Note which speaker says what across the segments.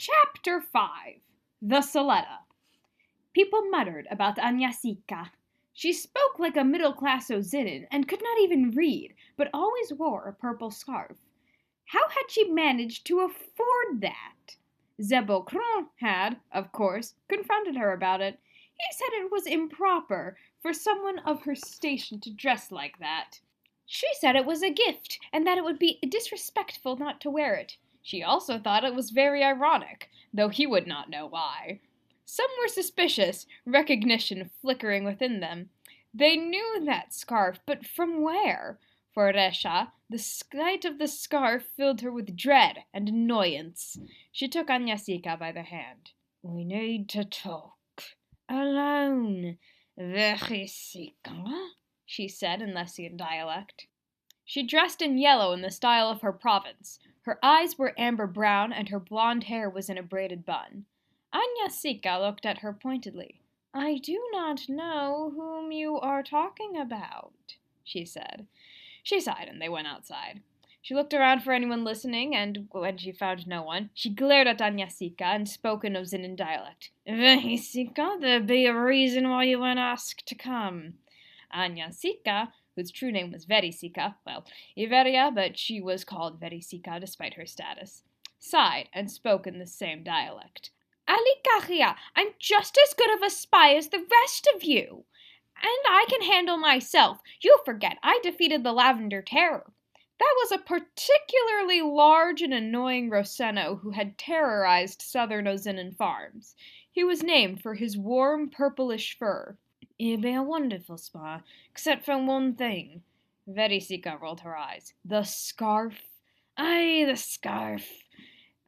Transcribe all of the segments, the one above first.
Speaker 1: Chapter 5. The Soleda. People muttered about Anyasika. She spoke like a middle-class Ozinin and could not even read, but always wore a purple scarf. How had she managed to afford that? Zebocron had, of course, confronted her about it. He said it was improper for someone of her station to dress like that. She said it was a gift, and that it would be disrespectful not to wear it. She also thought it was very ironic, though he would not know why. Some were suspicious, recognition flickering within them. They knew that scarf, but from where? For Resha, the sight of the scarf filled her with dread and annoyance. She took Anyasika by the hand. "We need to talk. Alone. Jarissa," she said in Lessian dialect. She dressed in yellow in the style of her province. Her eyes were amber brown, and her blonde hair was in a braided bun. Anyasika looked at her pointedly. "I do not know whom you are talking about," she said. She sighed, and they went outside. She looked around for anyone listening, and when she found no one, she glared at Anyasika and spoke in Ozinin dialect. "Anyasika, there be a reason why you weren't asked to come." Anyasika, whose true name was Jarissa, Iveria, but she was called Jarissa despite her status, sighed and spoke in the same dialect. "Alikaria, I'm just as good of a spy as the rest of you. And I can handle myself. You forget I defeated the Lavender Terror. That was a particularly large and annoying Roseno who had terrorized southern Ozinin farms. He was named for his warm purplish fur. He'd be a wonderful spy, except for one thing." Jarissa rolled her eyes. "The scarf." "Aye, the scarf,"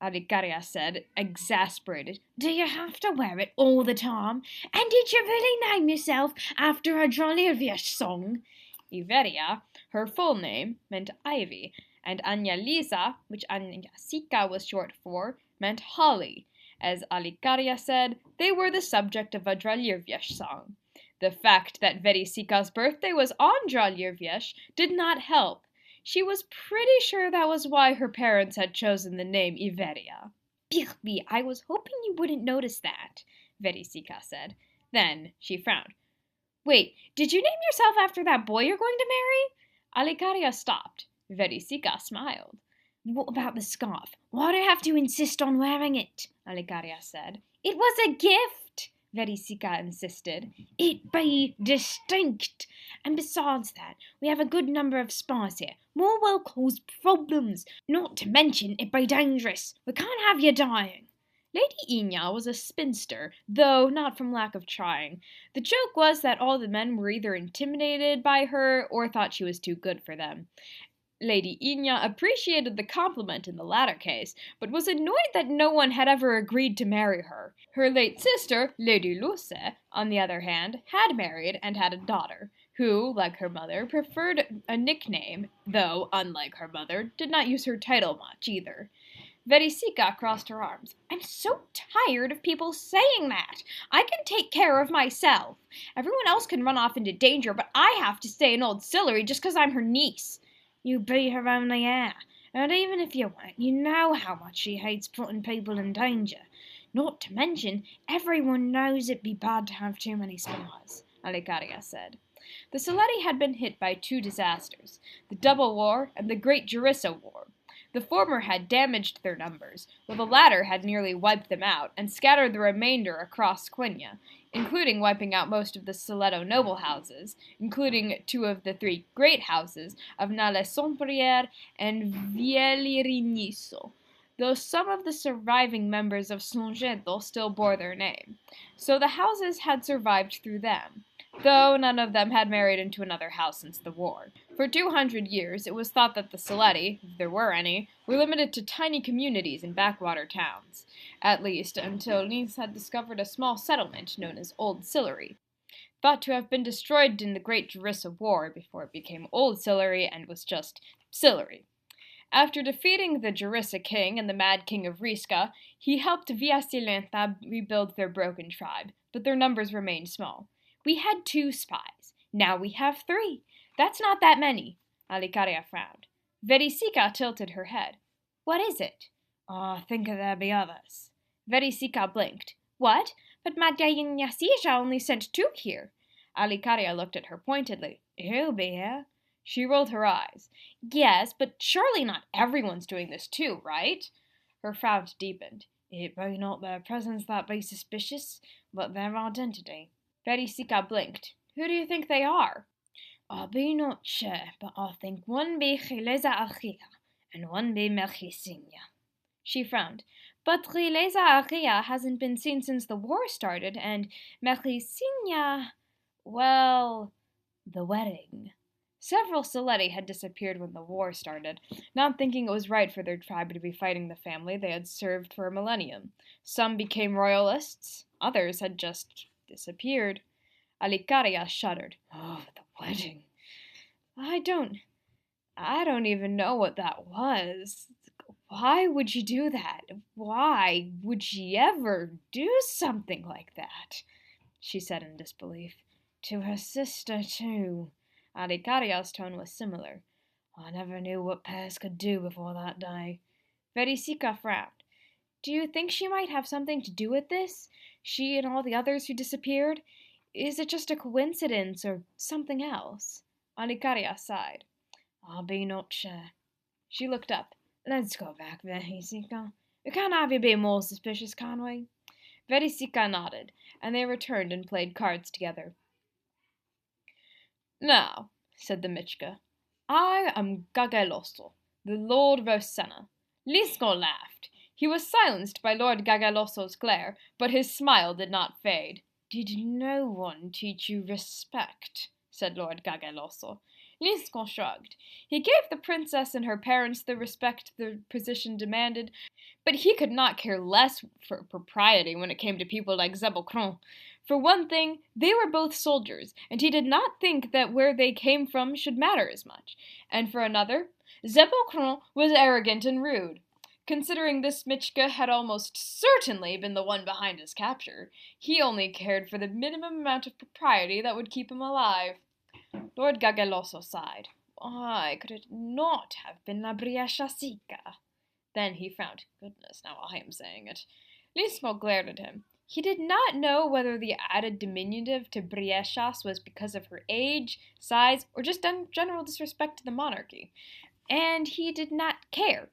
Speaker 1: Alikaria said, exasperated. "Do you have to wear it all the time? And did you really name yourself after a Jarissa song?" Iveria, her full name, meant Ivy, and Anyalisa, which Anyasika was short for, meant Holly. As Alikaria said, they were the subject of a Jarissa song. The fact that Jarissika's birthday was on Jarissa did not help. She was pretty sure that was why her parents had chosen the name Iveria. "Birbi, I was hoping you wouldn't notice that," Jarissa said. Then she frowned. "Wait, did you name yourself after that boy you're going to marry?" Alikaria stopped. Jarissa smiled. "What about the scarf? Why do you have to insist on wearing it?" Alikaria said. "It was a gift," Jarissa insisted. "It be distinct. And besides that, we have a good number of spies here. More will cause problems. Not to mention it be dangerous. We can't have you dying." Lady Quinia was a spinster, though not from lack of trying. The joke was that all the men were either intimidated by her or thought she was too good for them. Lady Quinia appreciated the compliment in the latter case, but was annoyed that no one had ever agreed to marry her. Her late sister, Lady Luce, on the other hand, had married and had a daughter, who, like her mother, preferred a nickname, though, unlike her mother, did not use her title much either. Jarissa crossed her arms. "I'm so tired of people saying that. I can take care of myself. Everyone else can run off into danger, but I have to stay in Old Sillery just because I'm her niece." "You be her only heir, and even if you weren't, you know how much she hates putting people in danger. Not to mention, everyone knows it'd be bad to have too many spies," Alikaria said. The Soledi had been hit by two disasters, the Double War and the Great Jarissa War. The former had damaged their numbers, while the latter had nearly wiped them out and scattered the remainder across Quinia, including wiping out most of the Soledo noble houses, including two of the three great houses of Nale-Sombriere and Vieliriniso, though some of the surviving members of Soledo still bore their name. So the houses had survived through them, though none of them had married into another house since the war. For 200 years, it was thought that the Soledi, if there were any, were limited to tiny communities in backwater towns, at least until Lins had discovered a small settlement known as Old Sillery, thought to have been destroyed in the Great Jarissa War before it became Old Sillery and was just Sillery. After defeating the Jarissa King and the Mad King of Riska, he helped Via Silenda rebuild their broken tribe, but their numbers remained small. "We had 2 spies. Now we have 3. That's not that many." Alikaria frowned. Jarissa tilted her head. "What is it?" "Oh, think there be others." Jarissa blinked. What? But Madhyanyasija only sent 2 here. Alicaria looked at her pointedly. He'll be here. She rolled her eyes. Yes, but surely not everyone's doing this too, right? Her frown deepened. It be not their presence that be suspicious, but their identity. Jarissa blinked. Who do you think they are? I be not sure, but I think one be Jarissa King and one be Menhocinho. She frowned. But Jarissa King hasn't been seen since the war started, and Menhocinho, well, the wedding. Several Soledi had disappeared when the war started, not thinking it was right for their tribe to be fighting the family they had served for a millennium. Some became royalists, others had just disappeared. Alicaria shuddered. Oh, the wedding. I don't even know what that was. Why would she do that? Why would she ever do something like that? She said in disbelief. To her sister, too. Alicaria's tone was similar. I never knew what pairs could do before that day. Jarissa frowned. Do you think she might have something to do with this? She and all the others who disappeared? Is it just a coincidence or something else? Alicaria sighed. I'll be not sure. She looked up. Let's go back, Jarissa. We can't have you be more suspicious, can we? Jarissa nodded, and they returned and played cards together. Now, said the Michka, I am Gaguelosso, the Lord Rosenna. Linsco laughed. He was silenced by Lord Gaguelosso's glare, but his smile did not fade. Did no one teach you respect? Said Lord Gaguelosso. Linsco shrugged. He gave the princess and her parents the respect the position demanded, but he could not care less for propriety when it came to people like Zebocron. For one thing, they were both soldiers, and he did not think that where they came from should matter as much. And for another, Zebocron was arrogant and rude. Considering this Michka had almost certainly been the one behind his capture, he only cared for the minimum amount of propriety that would keep him alive. Lord Gaguelosso sighed. Why could it not have been La Briachasica? Then he frowned. Goodness, now I am saying it. Linsco glared at him. He did not know whether the added diminutive to Briechas was because of her age, size, or just general disrespect to the monarchy. And he did not care.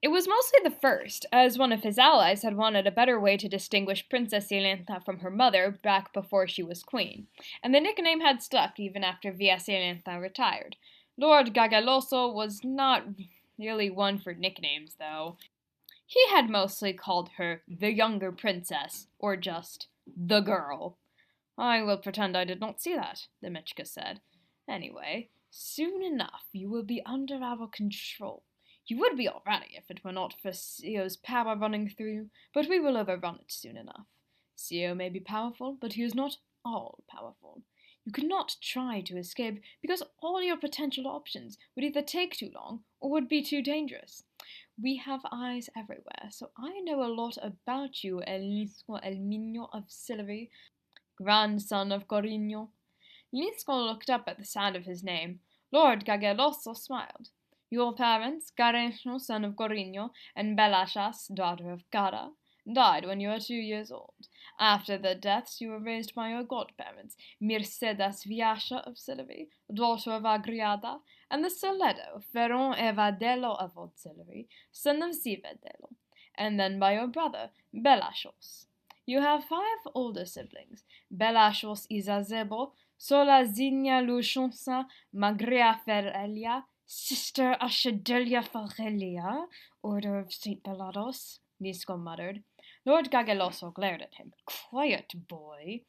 Speaker 1: It was mostly the first, as one of his allies had wanted a better way to distinguish Princess Silenda from her mother back before she was queen, and the nickname had stuck even after Via Silenda retired. Lord Gaguelosso was not really one for nicknames, though. He had mostly called her the younger princess, or just the girl. I will pretend I did not see that, the Michka said. Anyway, soon enough you will be under our control. You would be already if it were not for Sio's power running through you, but we will overrun it soon enough. Sio may be powerful, but he is not all-powerful. You cannot try to escape, because all your potential options would either take too long or would be too dangerous. We have eyes everywhere, so I know a lot about you, Linsco el Migno of Silvery, grandson of Corino. Linsco looked up at the sound of his name. Lord Gaguelosso smiled. Your parents, Garencho, son of Corino, and Belachas, daughter of Cara, died when you were 2 years old. After their deaths, you were raised by your godparents, Mercedes Viasha of Silvery, daughter of Agriada, and the Soledo, Ferron Evadelo of Old Silvery, son of Zivedelo, and then by your brother, Belachos. You have 5 older siblings, Belachos Izazebo, Solazina Luchonsa, Magrea Ferelia, Sister Ashedelia Farelia, Order of St. Balados, Linsco muttered. Lord Gaguelosso glared at him. Quiet, boy.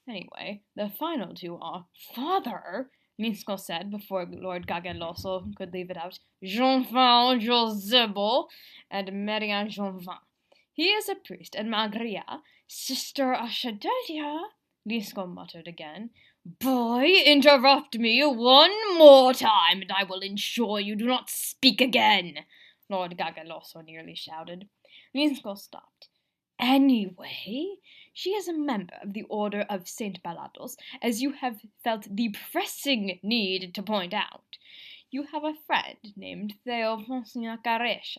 Speaker 1: Anyway, the final 2 are Father, Linsco said before Lord Gaguelosso could leave it out. Jean-Fin Josebo and Maria Jean-Vin. He is a priest, and Magria, Sister Ashedelia, Linsco muttered again. Boy, interrupt me 1 more time, and I will ensure you do not speak again, Lord Gaguelosso nearly shouted. Linsco stopped. Anyway, she is a member of the Order of St. Balados, as you have felt the pressing need to point out. You have a friend named Thefia,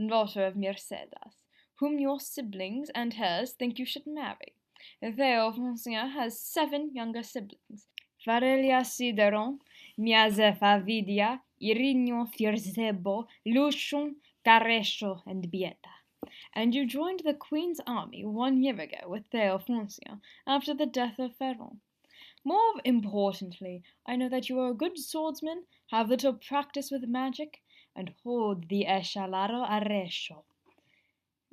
Speaker 1: daughter of Mercedes, whom your siblings and hers think you should marry. Theophonsia has 7 younger siblings. Varelia Sideron, Miazefa Vidia, Irinio Fierzebo, Lucian, Carescio, and Bieta. And you joined the Queen's army 1 year ago with Theophonsia after the death of Ferron. More importantly, I know that you are a good swordsman, have little practice with magic, and hold the Eshalaro Arresho.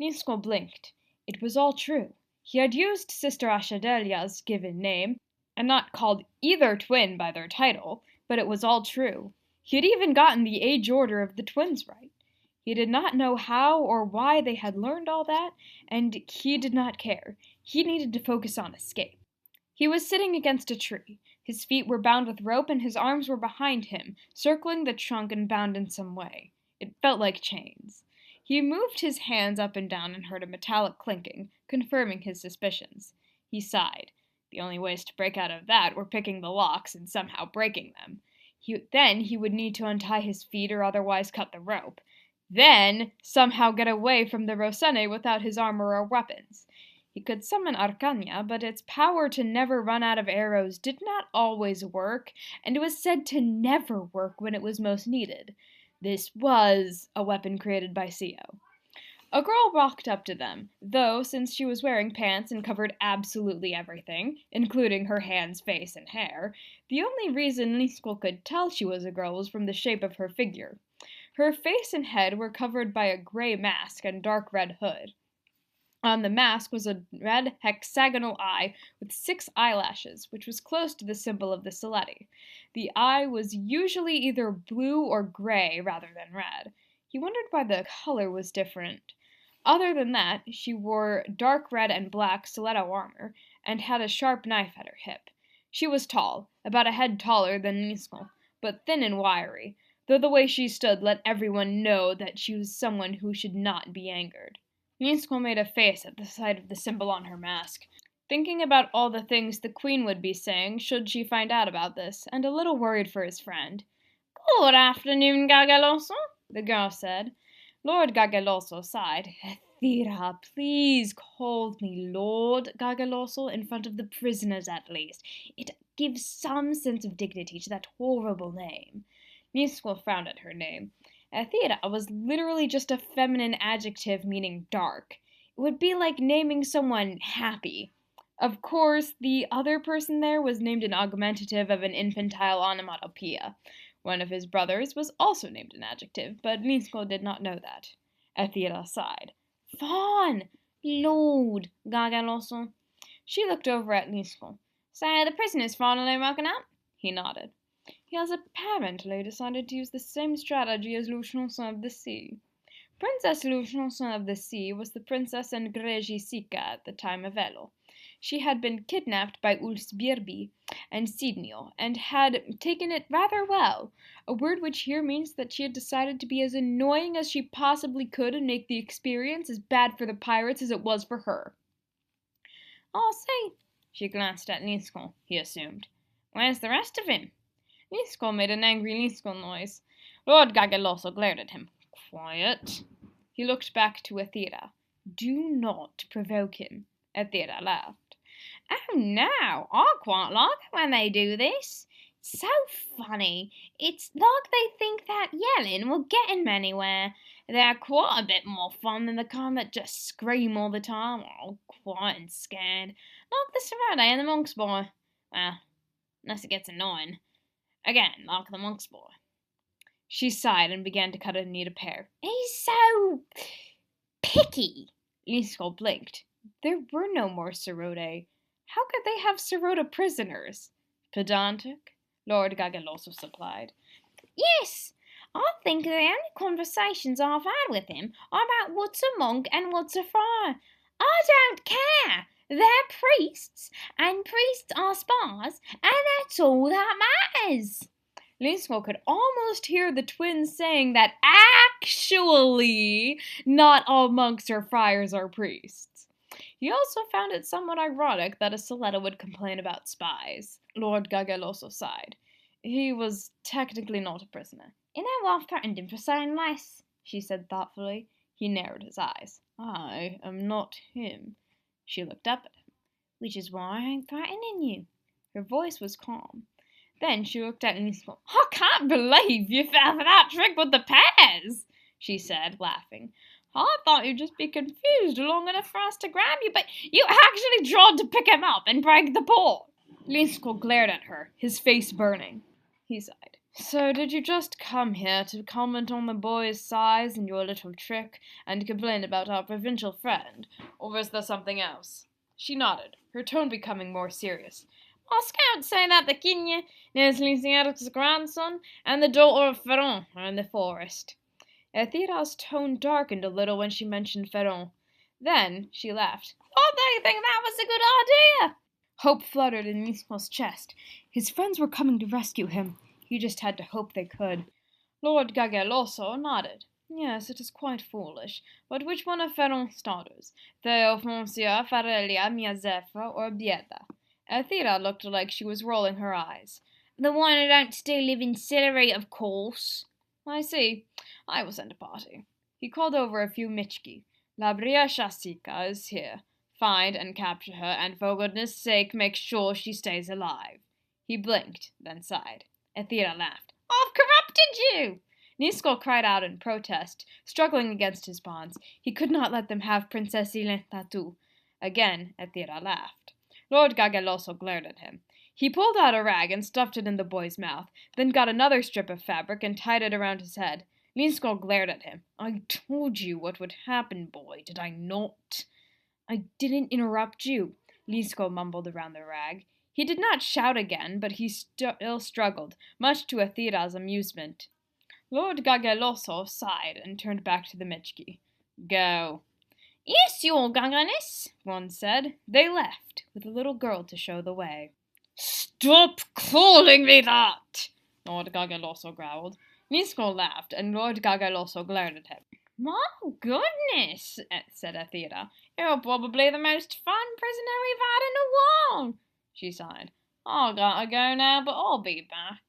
Speaker 1: Linsco blinked. It was all true. He had used Sister Ashadelia's given name, and not called either twin by their title, but it was all true. He had even gotten the age order of the twins right. He did not know how or why they had learned all that, and he did not care. He needed to focus on escape. He was sitting against a tree. His feet were bound with rope and his arms were behind him, circling the trunk and bound in some way. It felt like chains. He moved his hands up and down and heard a metallic clinking, confirming his suspicions. He sighed. The only ways to break out of that were picking the locks and somehow breaking them. Then he would need to untie his feet or otherwise cut the rope. Then somehow get away from the Rossene without his armor or weapons. He could summon Arcania, but its power to never run out of arrows did not always work, and it was said to never work when it was most needed. This was a weapon created by Sio. A girl walked up to them, though since she was wearing pants and covered absolutely everything, including her hands, face, and hair, the only reason Linsco could tell she was a girl was from the shape of her figure. Her face and head were covered by a gray mask and dark red hood. On the mask was a red hexagonal eye with 6 eyelashes, which was close to the symbol of the Soledi. The eye was usually either blue or gray rather than red. He wondered why the color was different. Other than that, she wore dark red and black Soledo armor, and had a sharp knife at her hip. She was tall, about a head taller than Linsco, but thin and wiry, though the way she stood let everyone know that she was someone who should not be angered. Linsco made a face at the sight of the symbol on her mask, thinking about all the things the Queen would be saying should she find out about this, and a little worried for his friend. "Good afternoon, Gaguelosso," the girl said. Lord Gaguelosso sighed. "Thefia, please call me Lord Gaguelosso in front of the prisoners at least. It gives some sense of dignity to that horrible name." Linsco frowned at her name. Thefia was literally just a feminine adjective meaning dark. It would be like naming someone happy. Of course, the other person there was named an augmentative of an infantile onomatopoeia. One of his brothers was also named an adjective, but Linsco did not know that. Thefia sighed. "Fawn! Lord Gaguelosso." She looked over at Linsco. "So the prisoner's finally woken up?" He nodded. "He has apparently decided to use the same strategy as Lucenson of the Sea." Princess Lucenson of the Sea was the princess in Jarissa at the time of Elo. She had been kidnapped by Ulsbirbi and Sidnio, and had taken it rather well, a word which here means that she had decided to be as annoying as she possibly could and make the experience as bad for the pirates as it was for her. "I see." She glanced at Linsco, he assumed. "Where's the rest of him?" Linsco made an angry Linsco noise. Lord Gaguelosso glared at him. "Quiet." He looked back to Thefia. "Do not provoke him." Thefia laughed. "Oh no, I quite like it when they do this. It's so funny. It's like they think that yelling will get him anywhere. They're quite a bit more fun than the kind that just scream all the time, all quiet and scared, like the Soleda and the monk's boy. Well, unless it gets annoying. Again, like the monk's boy." She sighed and began to cut and knead a pear. "He's so picky." Linsco blinked. There were no more Sorode. How could they have Sorode prisoners? "Pedantic?" Lord Gaguelosso supplied. "Yes, I think the only conversations I've had with him are about what's a monk and what's a friar. I don't care. They're priests, and priests are spies, and that's all that matters." Linsco could almost hear the twins saying that actually not all monks or friars are priests. He also found it somewhat ironic that a Soleda would complain about spies. Lord Gaguelosso sighed. He was technically not a prisoner. "You know, I've threatened him for saying less," she said thoughtfully. He narrowed his eyes. I am not him. She looked up at him. Which is why I ain't threatening you. Her voice was calm. Then she looked at Linsco. I can't believe you fell for that trick with the pears, she said, laughing. I thought you'd just be confused long enough for us to grab you, but you actually tried to pick him up and break the pole. Linsco glared at her, his face burning. He sighed. So did you just come here to comment on the boy's size and your little trick, and complain about our provincial friend, or was there something else? She nodded, her tone becoming more serious. My scouts say that the Quinia, Linsco's grandson, and the daughter of Ferron are in the forest. Ethira's tone darkened a little when she mentioned Ferron. Then she laughed. Oh, they think that was a good idea! Hope fluttered in Linsco's chest. His friends were coming to rescue him. He just had to hope they could. Lord Gaguelosso nodded. Yes, it is quite foolish. But which one of Ferron's daughters? Theophonsia, Farelia, Miazefa, or Bieta? Ethira looked like she was rolling her eyes. The one who don't still live in Sillery, of course. I see. I will send a party. He called over a few Michki. La Bria Shasika is here. Find and capture her, and for goodness sake make sure she stays alive. He blinked, then sighed. Ethira laughed. I've corrupted you! Linsco cried out in protest, struggling against his bonds. He could not let them have Princess Silenda too. Again, Ethira laughed. Lord Gaguelosso glared at him. He pulled out a rag and stuffed it in the boy's mouth, then got another strip of fabric and tied it around his head. Linsco glared at him. I told you what would happen, boy, did I not? I didn't interrupt you, Linsco mumbled around the rag. He did not shout again, but he still struggled, much to Ethira's amusement. Lord Gaguelosso sighed and turned back to the Michki. Go. Yes, your Gaganis, one said. They left, with the little girl to show the way. Stop calling me that, Lord Gaguelosso growled. Linsco laughed, and Lord Gaguelosso glared at him. My goodness, said Thefia. You're probably the most fun prisoner we've had in a while, she sighed. I gotta go now, but I'll be back.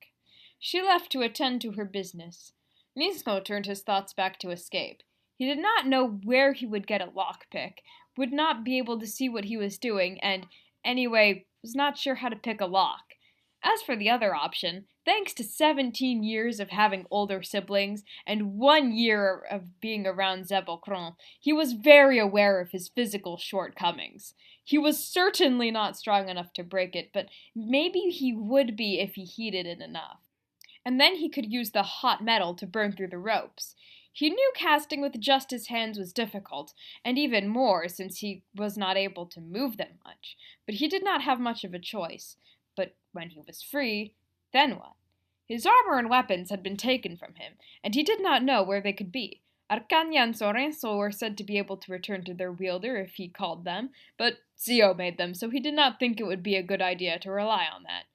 Speaker 1: She left to attend to her business. Linsco turned his thoughts back to escape. He did not know where he would get a lockpick, would not be able to see what he was doing, and, anyway, was not sure how to pick a lock. As for the other option, thanks to 17 years of having older siblings and 1 year of being around Zebocron, he was very aware of his physical shortcomings. He was certainly not strong enough to break it, but maybe he would be if he heated it enough. And then he could use the hot metal to burn through the ropes. He knew casting with just his hands was difficult, and even more since he was not able to move them much, but he did not have much of a choice. But when he was free, then what? His armor and weapons had been taken from him, and he did not know where they could be. Arcania and Sorenso were said to be able to return to their wielder if he called them, but Zio made them, so he did not think it would be a good idea to rely on that.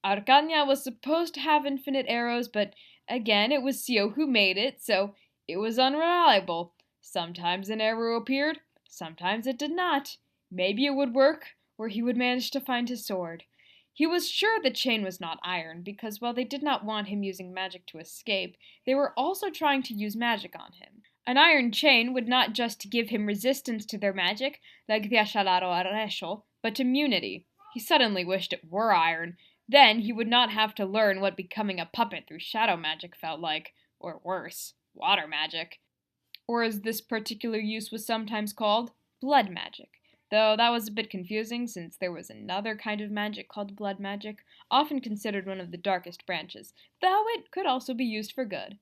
Speaker 1: Arcania was supposed to have infinite arrows, but again, it was Zio who made it, so it was unreliable. Sometimes an arrow appeared, sometimes it did not. Maybe it would work, or he would manage to find his sword. He was sure the chain was not iron, because while they did not want him using magic to escape, they were also trying to use magic on him. An iron chain would not just give him resistance to their magic, like the Ashalaro Arresho, but immunity. He suddenly wished it were iron. Then he would not have to learn what becoming a puppet through shadow magic felt like, or worse, water magic. Or as this particular use was sometimes called, blood magic. Though that was a bit confusing since there was another kind of magic called blood magic, often considered one of the darkest branches, though it could also be used for good.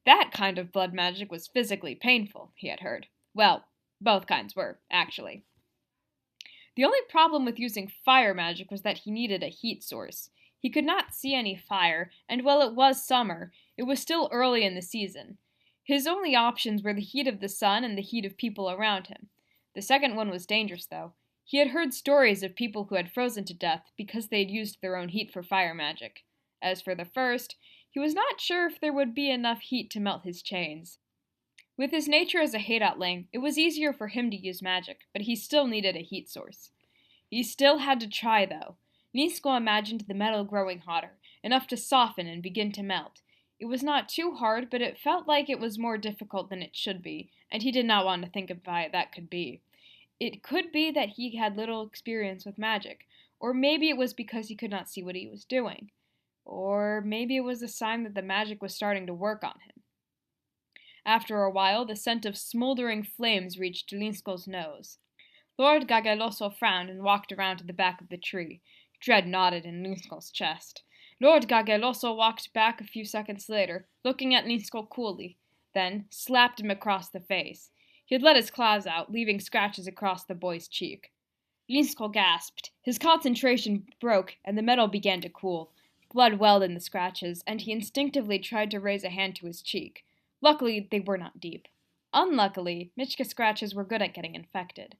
Speaker 1: That kind of blood magic was physically painful, he had heard. Well, both kinds were, actually. The only problem with using fire magic was that he needed a heat source. He could not see any fire, and while it was summer, it was still early in the season. His only options were the heat of the sun and the heat of people around him. The second one was dangerous, though. He had heard stories of people who had frozen to death because they had used their own heat for fire magic. As for the first, he was not sure if there would be enough heat to melt his chains. With his nature as a Heidatling, it was easier for him to use magic, but he still needed a heat source. He still had to try, though. Linsco imagined the metal growing hotter, enough to soften and begin to melt. It was not too hard, but it felt like it was more difficult than it should be, and he did not want to think of why that could be. It could be that he had little experience with magic, or maybe it was because he could not see what he was doing, or maybe it was a sign that the magic was starting to work on him. After a while, the scent of smoldering flames reached Linsco's nose. Lord Gaguelosso frowned and walked around to the back of the tree. Dread knotted in Linsco's chest. Lord Gaguelosso walked back a few seconds later, looking at Linsco coolly, then slapped him across the face. He had let his claws out, leaving scratches across the boy's cheek. Linsco gasped. His concentration broke, and the metal began to cool. Blood welled in the scratches, and he instinctively tried to raise a hand to his cheek. Luckily, they were not deep. Unluckily, Michka's scratches were good at getting infected.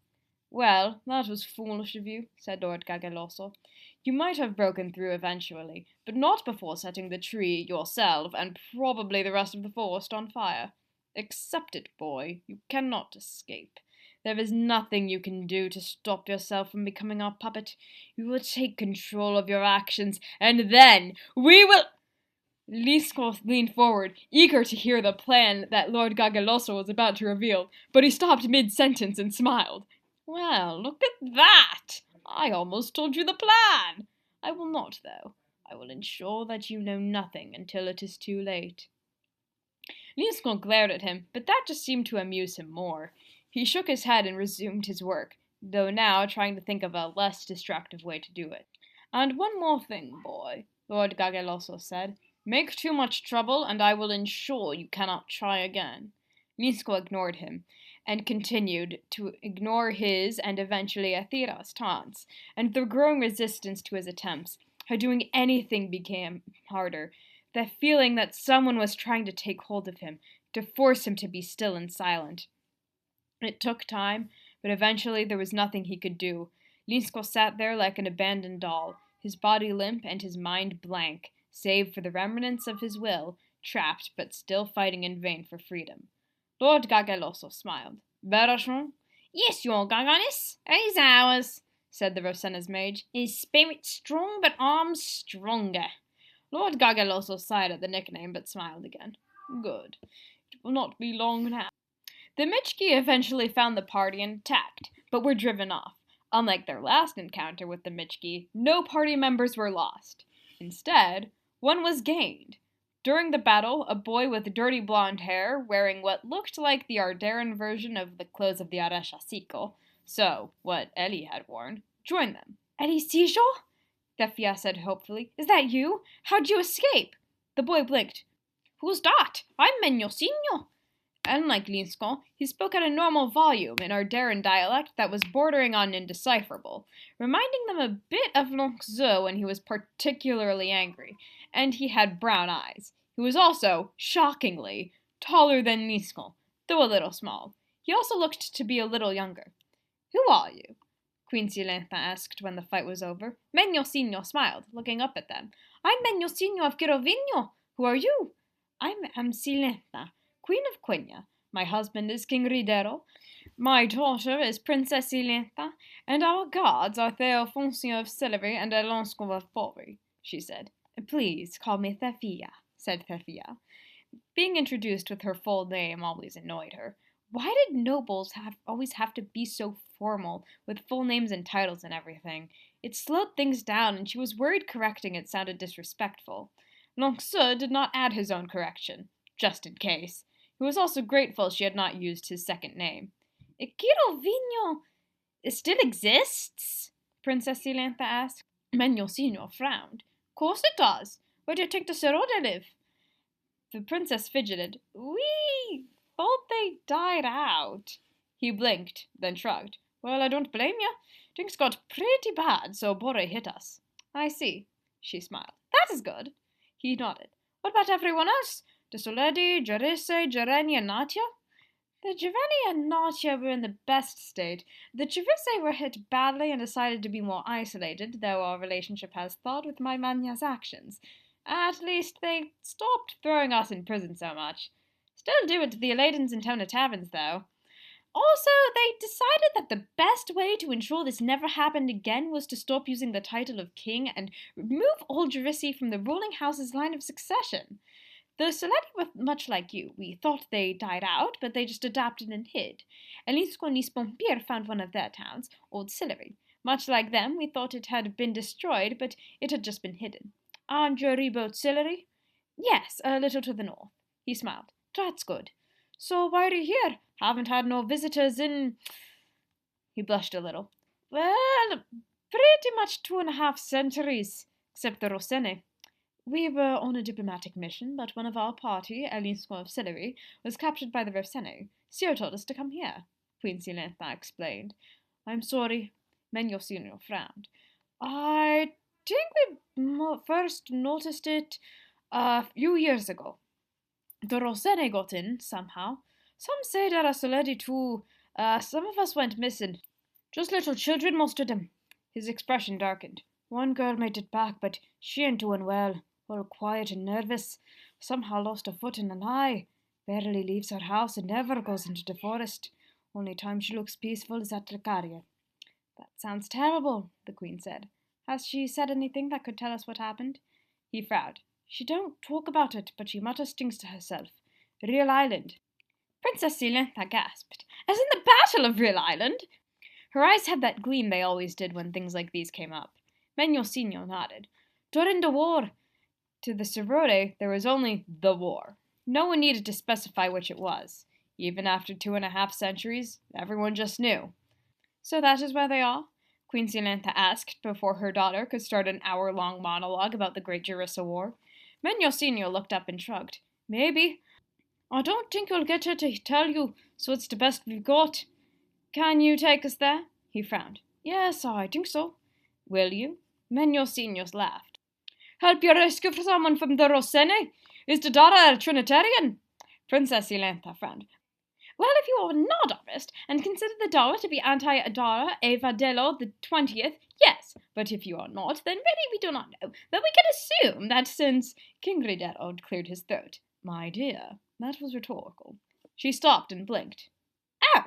Speaker 1: "Well, that was foolish of you," said Lord Gaguelosso. "You might have broken through eventually, but not before setting the tree, yourself, and probably the rest of the forest on fire. Accept it, boy. You cannot escape. There is nothing you can do to stop yourself from becoming our puppet. You will take control of your actions, and then we will—" Linsco leaned forward, eager to hear the plan that Lord Gaguelosso was about to reveal, but he stopped mid-sentence and smiled. "Well, look at that! I almost told you the plan. I will not, though. I will ensure that you know nothing until it is too late." Linsco glared at him, but that just seemed to amuse him more. He shook his head and resumed his work, though now trying to think of a less destructive way to do it. "And one more thing, boy," Lord Gaguelosso said. "Make too much trouble, and I will ensure you cannot try again." Linsco ignored him, and continued to ignore his and eventually Athira's taunts, and the growing resistance to his attempts, how doing anything became harder, the feeling that someone was trying to take hold of him, to force him to be still and silent. It took time, but eventually there was nothing he could do. Linsco sat there like an abandoned doll, his body limp and his mind blank, save for the remnants of his will, trapped but still fighting in vain for freedom. Lord Gaguelosso smiled. "Berachon?" "Yes, your Gaganis. He's ours," said the Rosena's mage. "His spirit strong, but arms stronger." Lord Gaguelosso sighed at the nickname, but smiled again. "Good. It will not be long now." The Michki eventually found the party and attacked, but were driven off. Unlike their last encounter with the Michki, no party members were lost. Instead, one was gained. During the battle, a boy with dirty blonde hair, wearing what looked like the Arderan version of the clothes of the Areshasiko, so what Eli had worn, joined them. "Elisio?" Thefia said hopefully. "Is that you? How'd you escape?" The boy blinked. "Who's that? I'm Menhocinho." Unlike Linsco, he spoke at a normal volume in Arderan dialect that was bordering on indecipherable, reminding them a bit of Linsco when he was particularly angry, and he had brown eyes. He was also, shockingly, taller than Linsco, though a little small. He also looked to be a little younger. "Who are you?" Queen Silenda asked when the fight was over. Menhocinho smiled, looking up at them. "I'm Menhocinho of Girovigno. Who are you?" "I am Silenda, Queen of Quinia. My husband is King Ridero. My daughter is Princess Silenda, and our guards are Theophoncio of Sillery and Elinsco of Bori," she said. "Please call me Thefia," said Thefia. Being introduced with her full name always annoyed her. Why did nobles always have to be so formal, with full names and titles and everything? It slowed things down, and she was worried correcting it sounded disrespectful. Linsco did not add his own correction, just in case. He was also grateful she had not used his second name. "Girovigno still exists?" Princess Silenda asked. Menhocinho frowned. "Course it does. Where do you think the Soleda live?" The princess fidgeted. "We thought they died out." He blinked, then shrugged. "Well, I don't blame you. Things got pretty bad, so Bore hit us." "I see." She smiled. "That is good." He nodded. "What about everyone else? The Soledi, Jarisse, Jareni, and Natia?" "The Jareni and Natia were in the best state. The Jarisse were hit badly and decided to be more isolated, though our relationship has thawed with my manya's actions. At least they stopped throwing us in prison so much. Still do it to the Eladins in Tona taverns, though. Also, they decided that the best way to ensure this never happened again was to stop using the title of king and remove old Jarisse from the ruling house's line of succession. The Soledi were much like you. We thought they died out, but they just adapted and hid. Elinsco and Bombir found one of their towns, Old Sillery. Much like them, we thought it had been destroyed, but it had just been hidden. And your reboat Sillery? Yes, a little to the north. He smiled. That's good. So why are you here? Haven't had no visitors in... He blushed a little. Well, pretty much 2.5 centuries, except the Rossene. We were on a diplomatic mission, but one of our party, Elinsco of Sillery, was captured by the Rossene. Sir told us to come here, Queen Silenda explained. I'm sorry. Menhocinho frowned. I think we first noticed it a few years ago. The Rossene got in, somehow. Some say there are Soledi too. Some of us went missing. Just little children, most of them. His expression darkened. One girl made it back, but she ain't doing well. All quiet and nervous. Somehow lost a foot and an eye. Barely leaves her house and never goes into the forest. Only time she looks peaceful is at the Caria. That sounds terrible, the Queen said. Has she said anything that could tell us what happened? He frowned. She don't talk about it, but she mutters things to herself. Real Island. Princess Silenda gasped. As in the Battle of Real Island? Her eyes had that gleam they always did when things like these came up. Menhocinho nodded. During the war. To the Sorore, there was only the war. No one needed to specify which it was. Even after 2.5 centuries, everyone just knew. So that is where they are? Queen Silenda asked before her daughter could start an hour-long monologue about the Great Jarissa War. Menhocinho looked up and shrugged. Maybe. I don't think you'll get her to tell you, so it's the best we've got. Can you take us there? He frowned. Yes, I think so. Will you? Menhocinho laughed. Help you rescue someone from the Rossene? Is the daughter a Trinitarian? Princess Silenda frowned. Well, if you are not honest, and consider the daughter to be anti-Adara Eva Dello the 20th, yes. But if you are not, then really we do not know. Then we can assume that since... King Riderod cleared his throat. My dear, that was rhetorical. She stopped and blinked. Oh!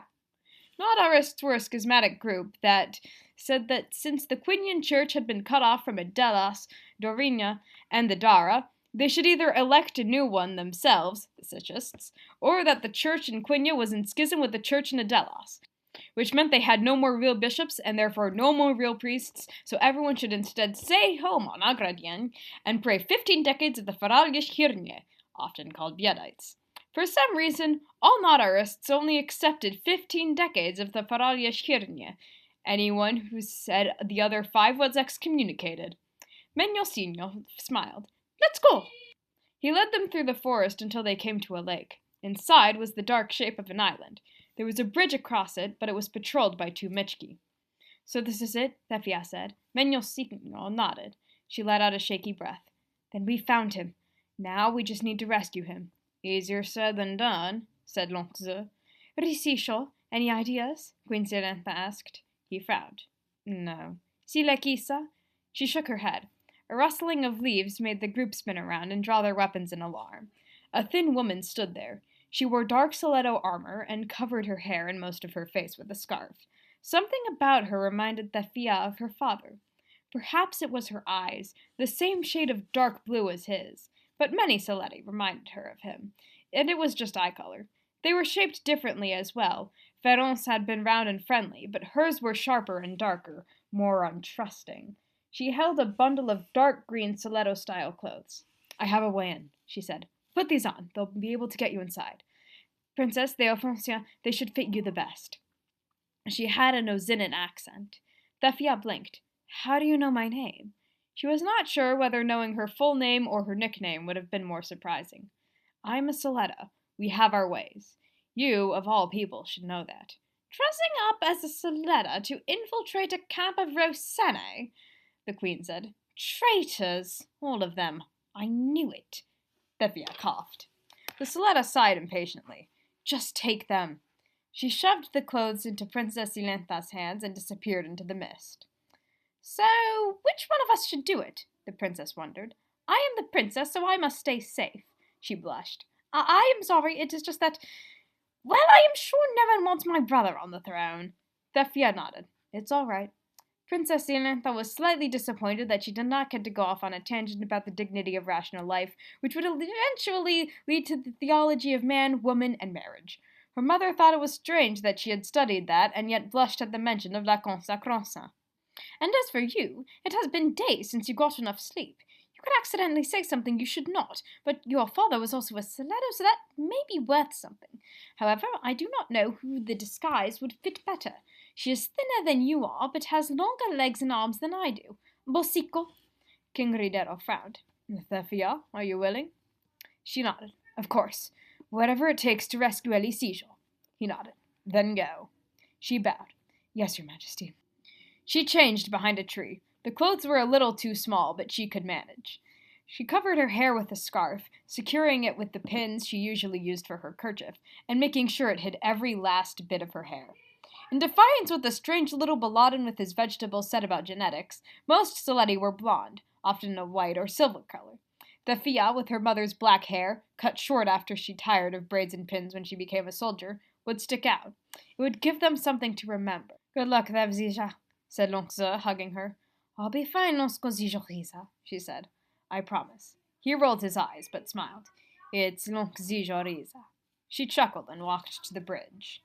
Speaker 1: Nodarists were a schismatic group that said that since the Quinian Church had been cut off from Adelas, Dorinia, and the Dara, they should either elect a new one themselves, the Sicists, or that the church in Quinia was in schism with the church in Adelas, which meant they had no more real bishops and therefore no more real priests, so everyone should instead stay home on Agradian and pray 15 decades of the Faralish Hirnie, often called Biedites. For some reason, all Nodarists only accepted 15 decades of the Faralish Hirnie. Anyone who said the other 5 was excommunicated. Menhocinho smiled. Let's go! He led them through the forest until they came to a lake. Inside was the dark shape of an island. There was a bridge across it, but it was patrolled by 2 Michki. So this is it? Thefia said. Menhocinho nodded. She let out a shaky breath. Then we found him. Now we just need to rescue him. Easier said than done, said Lonze. Risisho, any ideas? Queen Silenda asked. He frowned. No. Silekisa? She shook her head. A rustling of leaves made the group spin around and draw their weapons in alarm. A thin woman stood there. She wore dark Soledo armor and covered her hair and most of her face with a scarf. Something about her reminded Thefia of her father. Perhaps it was her eyes, the same shade of dark blue as his, but many Soledi reminded her of him, and it was just eye color. They were shaped differently as well. Ferron's had been round and friendly, but hers were sharper and darker, more untrusting. She held a bundle of dark green Soledo-style clothes. I have a way in, she said. Put these on. They'll be able to get you inside. Princess Theophrosia, they should fit you the best. She had an Ozinin accent. Thefia blinked. How do you know my name? She was not sure whether knowing her full name or her nickname would have been more surprising. I'm a Soleda. We have our ways. You, of all people, should know that. Dressing up as a Soleda to infiltrate a camp of Rossene, the Queen said. Traitors, all of them. I knew it. Thefia coughed. The Soleda sighed impatiently. Just take them. She shoved the clothes into Princess Silenda's hands and disappeared into the mist. So, which one of us should do it? The princess wondered. I am the princess, so I must stay safe. She blushed. I am sorry, it is just that... Well, I am sure no one wants my brother on the throne. Thefia nodded. It's all right. Princess Silenda was slightly disappointed that she did not get to go off on a tangent about the dignity of rational life, which would eventually lead to the theology of man, woman, and marriage. Her mother thought it was strange that she had studied that, and yet blushed at the mention of la consacrance. And as for you, it has been days since you got enough sleep. You could accidentally say something you should not, but your father was also a Soledo, so that may be worth something. However, I do not know who the disguise would fit better. She is thinner than you are, but has longer legs and arms than I do. Bosico? King Ridero frowned. Thefia, are you willing? She nodded. Of course. Whatever it takes to rescue Elinsco. He nodded. Then go. She bowed. Yes, Your Majesty. She changed behind a tree. The clothes were a little too small, but she could manage. She covered her hair with a scarf, securing it with the pins she usually used for her kerchief, and making sure it hid every last bit of her hair. In defiance with the strange little Baladin with his vegetables said about genetics, most Soledi were blonde, often a white or silver color. Thefia, with her mother's black hair, cut short after she tired of braids and pins when she became a soldier, would stick out. It would give them something to remember. Good luck, Thefia, said Linsco, hugging her. I'll be fine, Jarissa, she said. I promise. He rolled his eyes, but smiled. It's Jarissa. She chuckled and walked to the bridge.